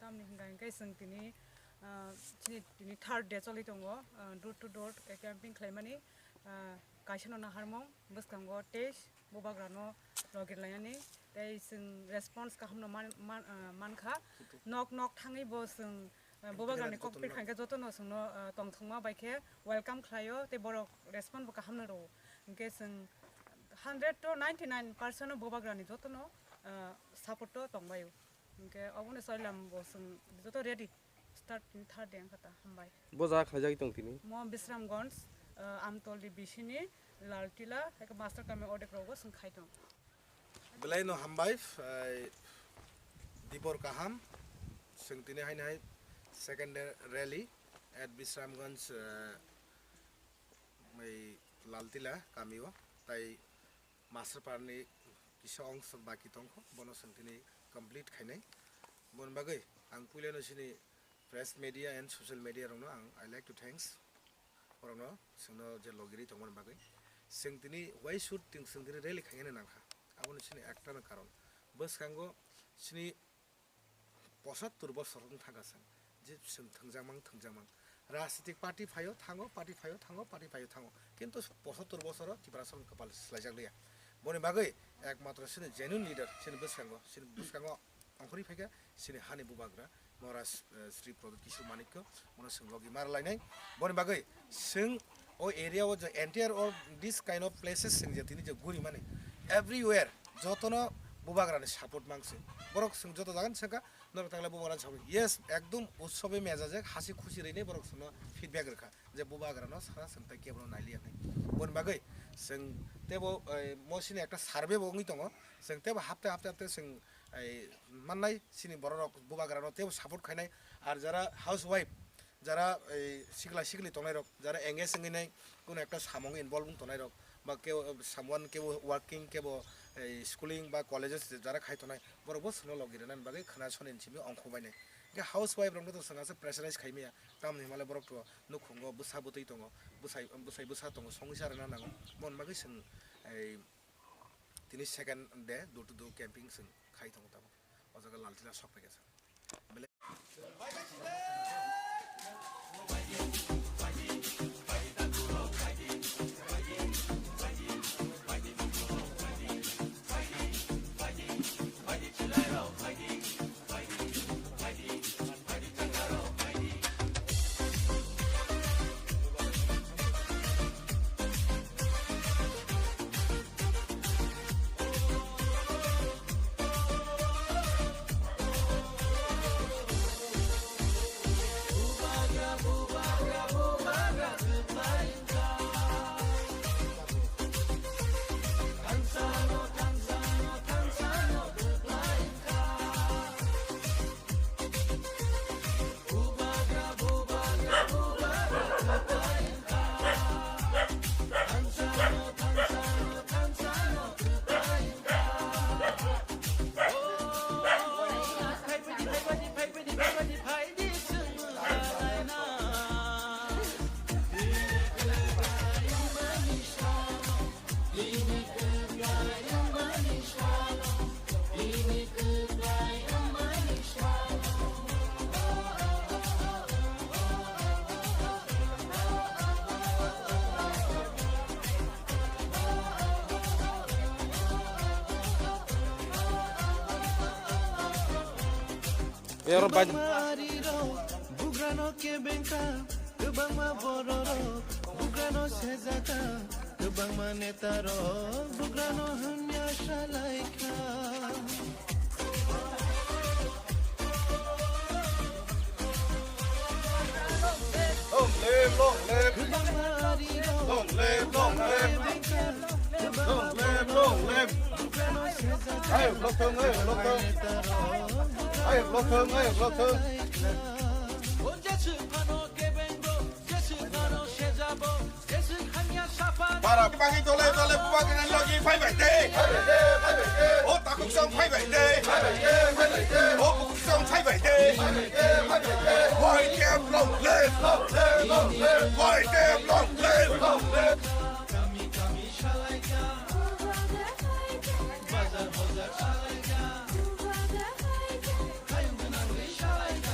tamni hingkai sing tini tini third day choli tongo door to door camping khlaimani kaisano na harmong buskango test bobagrano rogirlayani tei sing response kahamno mankha nok thangi bo sing bobagrani cockpit khanka jotono singno tongthongma baikhe welcome khlayo tei borok response bo kahamno ro hingke sing 100 to 99% bobagrani jotono support to tongbayo hingke obone Charilam bo sing joto ready start in third day kata hambai boja khajai tong tini mo Bisramganj amtoli bisini laltila ek master kame order rogo sing khaitong belai no hambai dibor kaham sing tini hai second rally at Bisramganj mai laltila kamio tai master parni kisong baki tongko bono sing tini complete khainai bon bagai ang puleno sini press media and social media rongno I like to thanks orongno singno je logiri tongmon bagai sing tini why should ting sing tini rally khaine nangkha aboni sini ekta na karon boskango sini 75 বছর থাকাছেন যে sing thangjamang রাজনৈতিক পার্টি ফায়ো থাঙ্গো কিন্তু 75 বছর ত্রিপুরাসন কপাল স্লাইজাগলিয়া বনি বাগৈ একমাত্র সিনি জেনুইন লিডার সিনি বসকাঙ্গো অংখরি ফাইকা সিনি হানি বুবাগ্রা মহারাজ শ্রী প্রদীপ কিশোর মানিক্য মনে সিং লগি মারলাইনাই বনি বাগৈ সিং ও এরিয়া ও যে entire or this kind of places Singh যে তিনি যে গুরি মানে এভরিওয়্যার যতনো বুবাগ্রানি সাপোর্ট মাংছে বরক সিং যত জাগান সেকা নর তাগলা বুবাগ্রানি সাপোর্ট ইয়েস একদম উৎসবে মেজাজে হাসি খুশি রইনে বরক সিং ফিডব্যাক রেখা যে বুবাগ্রানো সারা সিংতা কেবল নাইলিয়া নাই বনি বাগৈ সিং তেবো মসিনি একটা সার্ভে বঙ্গি দङ সিং তেবো হাপতে সিং মাননাই সিনি বড় বুবাগ্রানো তেবো সাপোর্ট খাইনাই আর যারা হাউস ওয়াইফ যারা সিগলি তনাই রক যারা এঙ্গেজ নাই কোনো একটা সামং ইনভলভ তনাই রক বা কেউ সামওয়ান কেউ ওয়ার্কিং কেউ স্কুলিং বা কলেজেস যারা খাইতনাই বড় বসনো লগিরেনান বাগে খানা সনেনছিমি অংখ বাইনাই কে হাউস ওয়াইফ রংটো তো সঙ্গাছে প্রেসারাইজ খাইমিয়া তাম হিমালয় বরক তো নুখুঙ্গো বুসা বুতৈ দङ বুসা দङ সংসার না নাঙ মন বাগে जों তিনি সেকেন্ড ডে ডোর টু ডোর ক্যাম্পিং जों খাই দङ তাব অজাগা লালটিলা সক পাইগেছে Bugrano ke bengka kebang ma bororo bugrano sejata kebang ma netaro bugrano hanya shalaika long live ayo blokong para pagi tole bubagan lagi phai bảy tê ô ta cũng xong phai bảy tê ô cũng xong phai bảy tê voi kem lồng lên voi kem lồng lên kami shalaika bazar shalayga hayun nan shalaika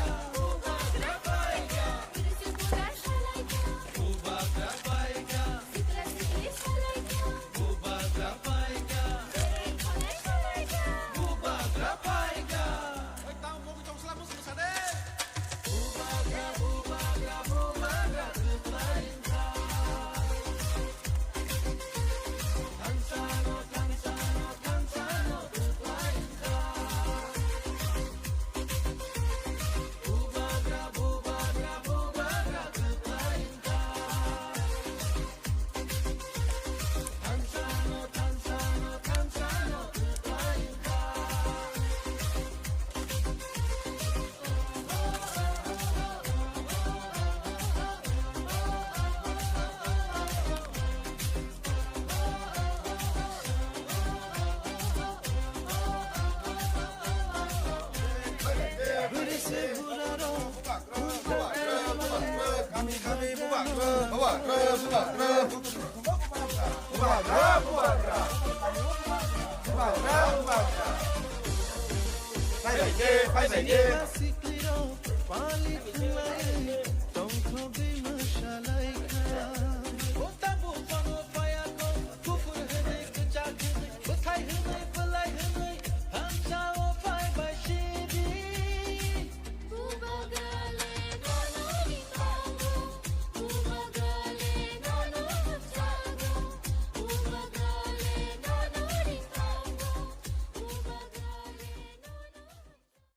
Phai bảy dê